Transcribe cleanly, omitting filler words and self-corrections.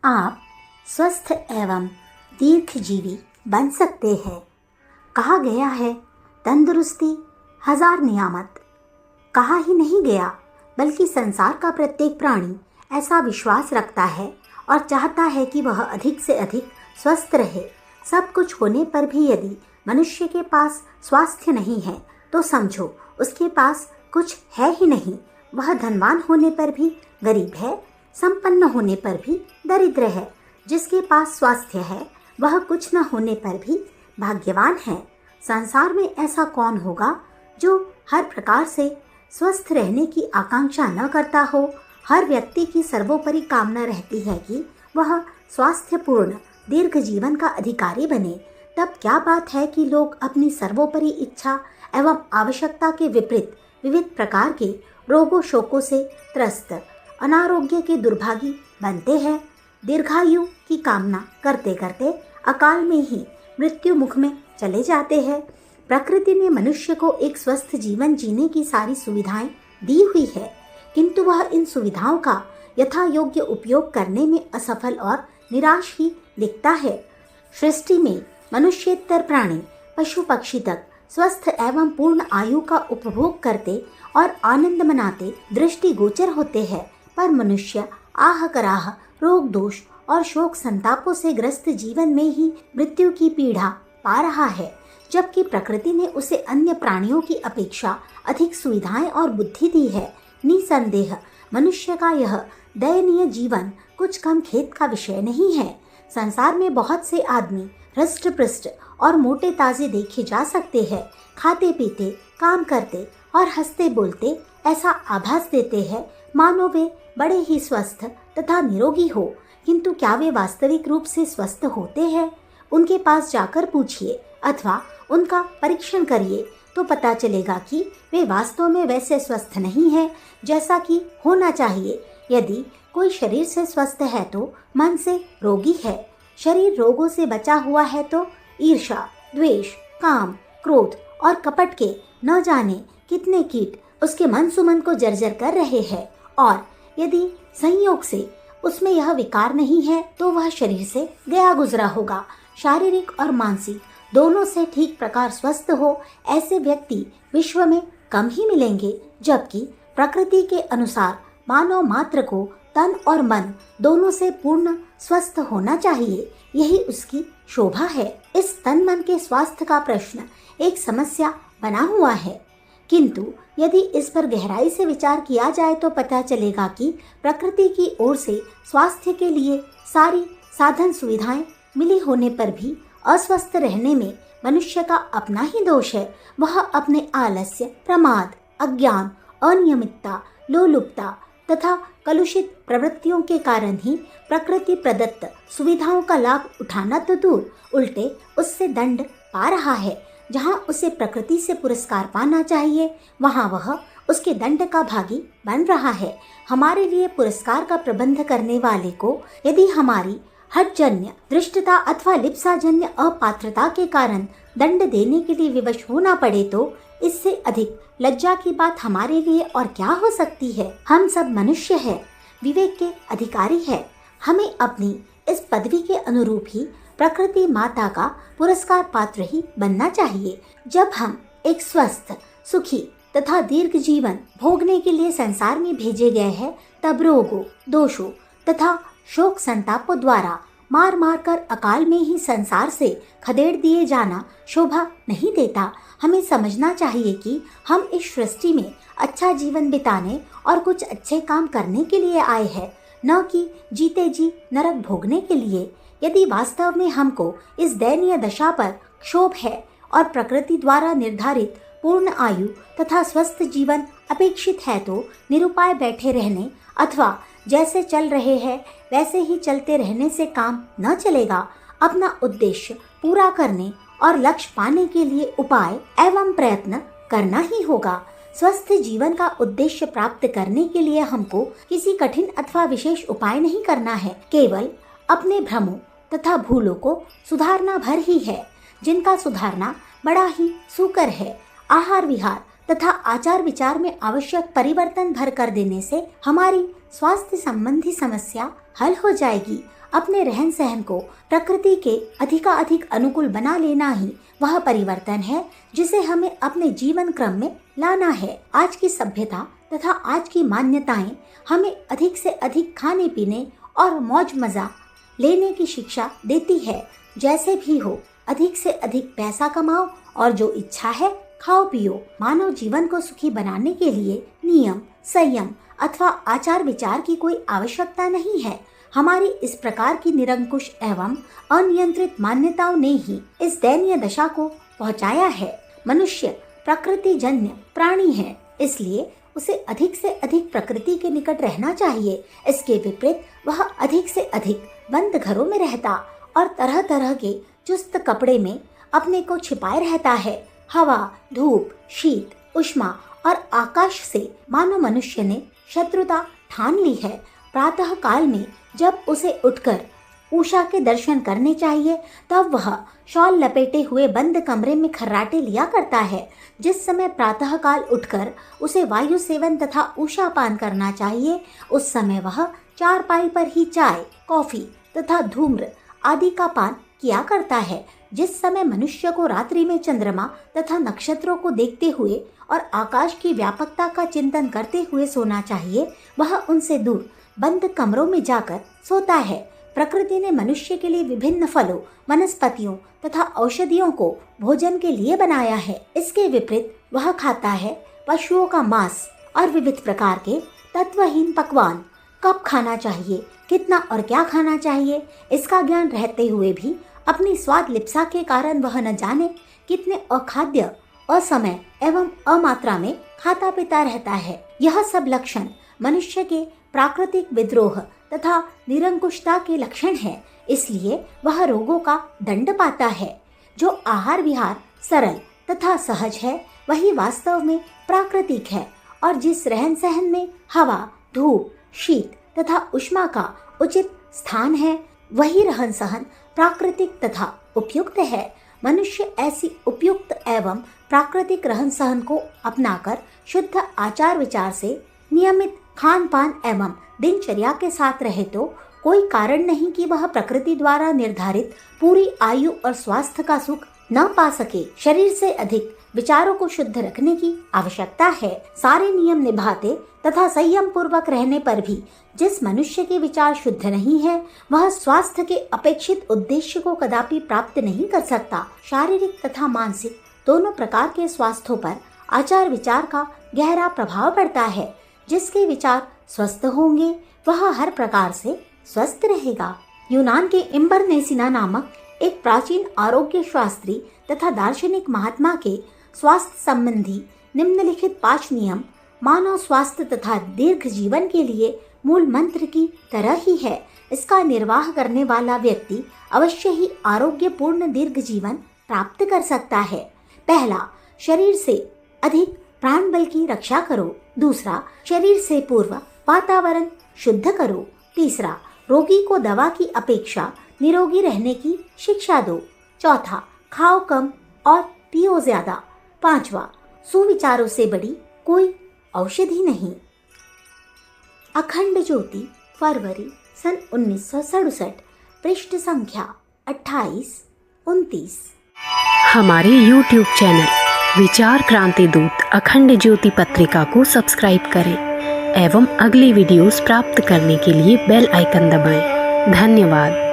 आप स्वस्थ एवं दीर्घजीवी बन सकते हैं। कहा गया है, तंदुरुस्ती हजार नियामत। कहा ही नहीं गया, बल्कि संसार का प्रत्येक प्राणी ऐसा विश्वास रखता है और चाहता है कि वह अधिक से अधिक स्वस्थ रहे। सब कुछ होने पर भी यदि मनुष्य के पास स्वास्थ्य नहीं है तो समझो उसके पास कुछ है ही नहीं। वह धनवान होने पर भी गरीब है, संपन्न होने पर भी दरिद्र है। जिसके पास स्वास्थ्य है वह कुछ न होने पर भी भाग्यवान है। संसार में ऐसा कौन होगा जो हर प्रकार से स्वस्थ रहने की आकांक्षा न करता हो। हर व्यक्ति की सर्वोपरि कामना रहती है कि वह स्वास्थ्यपूर्ण दीर्घ जीवन का अधिकारी बने। तब क्या बात है कि लोग अपनी सर्वोपरि इच्छा एवं आवश्यकता के विपरीत विविध प्रकार के रोगों शोकों से त्रस्त अनारोग्य के दुर्भागी बनते हैं। दीर्घायु की कामना करते करते अकाल में ही मृत्यु मुख में चले जाते हैं। प्रकृति ने मनुष्य को एक स्वस्थ जीवन जीने की सारी सुविधाएं दी हुई है, किंतु वह इन सुविधाओं का यथा योग्य उपयोग करने में असफल और निराश ही दिखता है। सृष्टि में मनुष्येतर प्राणी पशु पक्षी तक स्वस्थ एवं पूर्ण आयु का उपभोग करते और आनंद मनाते दृष्टि गोचर होते हैं, पर मनुष्य आह कराह रोग दोष और शोक संतापों से ग्रस्त जीवन में ही मृत्यु की पीड़ा पा रहा है। जबकि प्रकृति ने उसे अन्य प्राणियों की अपेक्षा अधिक सुविधाएं और बुद्धि दी है। निसंदेह मनुष्य का यह दयनीय जीवन कुछ कम खेद का विषय नहीं है। संसार में बहुत से आदमी हृष्ट पृष्ट और मोटे ताजे देखे जा सकते हैं। खाते पीते, काम करते और हंसते बोलते ऐसा आभास देते हैं मानो वे बड़े ही स्वस्थ तथा निरोगी हो, किंतु क्या वे वास्तविक रूप से स्वस्थ होते हैं? उनके पास जाकर पूछिए अथवा उनका परीक्षण करिए तो पता चलेगा कि वे वास्तव में वैसे स्वस्थ नहीं हैं जैसा कि होना चाहिए। यदि कोई शरीर से स्वस्थ है तो मन से रोगी है। शरीर रोगों से बचा हुआ है तो ईर्ष्या, द्वेष, काम, क्रोध और कपट के न जाने कितने कीट उसके मन सुमन को जर्जर कर रहे हैं। और यदि संयोग से उसमें यह विकार नहीं है तो वह शरीर से गया गुजरा होगा। शारीरिक और मानसिक दोनों से ठीक प्रकार स्वस्थ हो ऐसे व्यक्ति विश्व में कम ही मिलेंगे। जबकि प्रकृति के अनुसार मानव मात्र को तन और मन दोनों से पूर्ण स्वस्थ होना चाहिए, यही उसकी शोभा है। इस तन मन के स्वास्थ्य का प्रश्न एक समस्या बना हुआ है, किंतु यदि इस पर गहराई से विचार किया जाए तो पता चलेगा कि प्रकृति की ओर से स्वास्थ्य के लिए सारी साधन सुविधाएं मिली होने पर भी अस्वस्थ रहने में मनुष्य का अपना ही दोष है। वह अपने आलस्य, प्रमाद, अज्ञान, अनियमितता, लोलुपता तथा कलुषित प्रवृत्तियों के कारण ही प्रकृति प्रदत्त सुविधाओं का लाभ उठाना तो दूर, उल्टे उससे दंड पा रहा है। जहाँ उसे प्रकृति से पुरस्कार पाना चाहिए वहाँ वह उसके दंड का भागी बन रहा है। हमारे लिए पुरस्कार का प्रबंध करने वाले को यदि हमारी हठजन्य दृष्टता अथवा लिप्साजन्य अपात्रता के कारण दंड देने के लिए विवश होना पड़े तो इससे अधिक लज्जा की बात हमारे लिए और क्या हो सकती है। हम सब मनुष्य हैं, विवेक के अधिकारी हैं। हमें अपनी इस पदवी के अनुरूप ही प्रकृति माता का पुरस्कार पात्र ही बनना चाहिए। जब हम एक स्वस्थ, सुखी तथा दीर्घ जीवन भोगने के लिए संसार में भेजे गए हैं, तब रोगों, दोषों तथा शोक संतापों द्वारा मार मार कर अकाल में ही संसार से खदेड़ दिए जाना शोभा नहीं देता। हमें समझना चाहिए कि हम इस सृष्टि में अच्छा जीवन बिताने और कुछ अच्छे काम करने के लिए आए हैं, न कि जीते जी नरक भोगने के लिए। यदि वास्तव में हमको इस दयनीय दशा पर क्षोभ है और प्रकृति द्वारा निर्धारित पूर्ण आयु तथा स्वस्थ जीवन अपेक्षित है तो निरुपाय बैठे रहने अथवा जैसे चल रहे हैं वैसे ही चलते रहने से काम न चलेगा। अपना उद्देश्य पूरा करने और लक्ष्य पाने के लिए उपाय एवं प्रयत्न करना ही होगा। स्वस्थ जीवन का उद्देश्य प्राप्त करने के लिए हमको किसी कठिन अथवा विशेष उपाय नहीं करना है, केवल अपने भ्रमों तथा भूलों को सुधारना भर ही है, जिनका सुधारना बड़ा ही सुकर है। आहार विहार तथा आचार विचार में आवश्यक परिवर्तन भर कर देने से हमारी स्वास्थ्य संबंधी समस्या हल हो जाएगी। अपने रहन सहन को प्रकृति के अधिकाधिक अनुकूल बना लेना ही वह परिवर्तन है जिसे हमें अपने जीवन क्रम में लाना है। आज की सभ्यता तथा आज की मान्यताएं हमें अधिक से अधिक खाने पीने और मौज मजा लेने की शिक्षा देती है। जैसे भी हो, अधिक से अधिक पैसा कमाओ और जो इच्छा है खाओ पियो। मानव जीवन को सुखी बनाने के लिए नियम, संयम अथवा आचार विचार की कोई आवश्यकता नहीं है। हमारी इस प्रकार की निरंकुश एवं अनियंत्रित मान्यताओं ने ही इस दयनीय दशा को पहुंचाया है। मनुष्य प्रकृति जन्य प्राणी है, इसलिए उसे अधिक से अधिक प्रकृति के निकट रहना चाहिए। इसके विपरीत वह अधिक से अधिक बंद घरों में रहता और तरह तरह के चुस्त कपड़े में अपने को छिपाए रहता है। हवा, धूप, शीत, उष्मा और आकाश से मानो मनुष्य ने शत्रुता ठान ली है। प्रातः काल में जब उसे उठकर उषा के दर्शन करने चाहिए, तब वह शॉल लपेटे हुए बंद कमरे में खर्राटे लिया करता है। जिस समय प्रातः काल उठकर उसे वायु सेवन तथा उषा पान करना चाहिए, उस समय वह चारपाई पर ही चाय, कॉफी तथा धूम्र आदि का पान किया करता है। जिस समय मनुष्य को रात्रि में चंद्रमा तथा नक्षत्रों को देखते हुए और आकाश की व्यापकता का चिंतन करते हुए सोना चाहिए, वह उनसे दूर बंद कमरों में जाकर सोता है। प्रकृति ने मनुष्य के लिए विभिन्न फलों, वनस्पतियों तथा औषधियों को भोजन के लिए बनाया है। इसके विपरीत वह खाता है पशुओं का मांस और विविध प्रकार के तत्वहीन पकवान। कब खाना चाहिए, कितना और क्या खाना चाहिए, इसका ज्ञान रहते हुए भी अपनी स्वाद लिप्सा के कारण वह न जाने कितने अखाद्य, असमय एवं अमात्रा में खाता पीता रहता है। यह सब लक्षण मनुष्य के प्राकृतिक विद्रोह तथा निरंकुशता के लक्षण है। इसलिए वह रोगों का दंड पाता है। जो आहार विहार सरल तथा सहज है, वही वास्तव में प्राकृतिक है, और जिस रहन सहन में हवा, धूप, शीत तथा उष्मा का उचित स्थान है, वही रहन सहन प्राकृतिक तथा उपयुक्त है। मनुष्य ऐसी उपयुक्त एवं प्राकृतिक रहन सहन को अपनाकर शुद्ध आचार विचार से नियमित खान पान एवं दिनचर्या के साथ रहे तो कोई कारण नहीं कि वह प्रकृति द्वारा निर्धारित पूरी आयु और स्वास्थ्य का सुख न पा सके। शरीर से अधिक विचारों को शुद्ध रखने की आवश्यकता है। सारे नियम निभाते तथा संयम पूर्वक रहने पर भी जिस मनुष्य के विचार शुद्ध नहीं है, वह स्वास्थ्य के अपेक्षित उद्देश्य को कदापि प्राप्त नहीं कर सकता। शारीरिक तथा मानसिक दोनों प्रकार के स्वास्थ्यों पर आचार विचार का गहरा प्रभाव पड़ता है। जिसके विचार स्वस्थ होंगे, वह हर प्रकार से स्वस्थ रहेगा। यूनान के इम्बरनेसिना नामक एक प्राचीन आरोग्य शास्त्री तथा दार्शनिक महात्मा के स्वास्थ्य संबंधी निम्नलिखित 5 नियम मानव स्वास्थ्य तथा दीर्घ जीवन के लिए मूल मंत्र की तरह ही है। इसका निर्वाह करने वाला व्यक्ति अवश्य ही आरोग्यपूर्ण दीर्घ जीवन प्राप्त कर सकता है। पहला, शरीर से अधिक प्राण बल की रक्षा करो। दूसरा, शरीर से पूर्व वातावरण शुद्ध करो। तीसरा, रोगी को दवा की अपेक्षा निरोगी रहने की शिक्षा दो। चौथा, खाओ कम और पियो ज्यादा। पांचवा, सुविचारों से बड़ी कोई औषधि नहीं। अखंड ज्योति, फरवरी सन 1967, पृष्ठ संख्या 28-29। हमारे YouTube चैनल विचार क्रांति दूत अखंड ज्योति पत्रिका को सब्सक्राइब करें एवं अगली वीडियोस प्राप्त करने के लिए बेल आइकन दबाएं। धन्यवाद।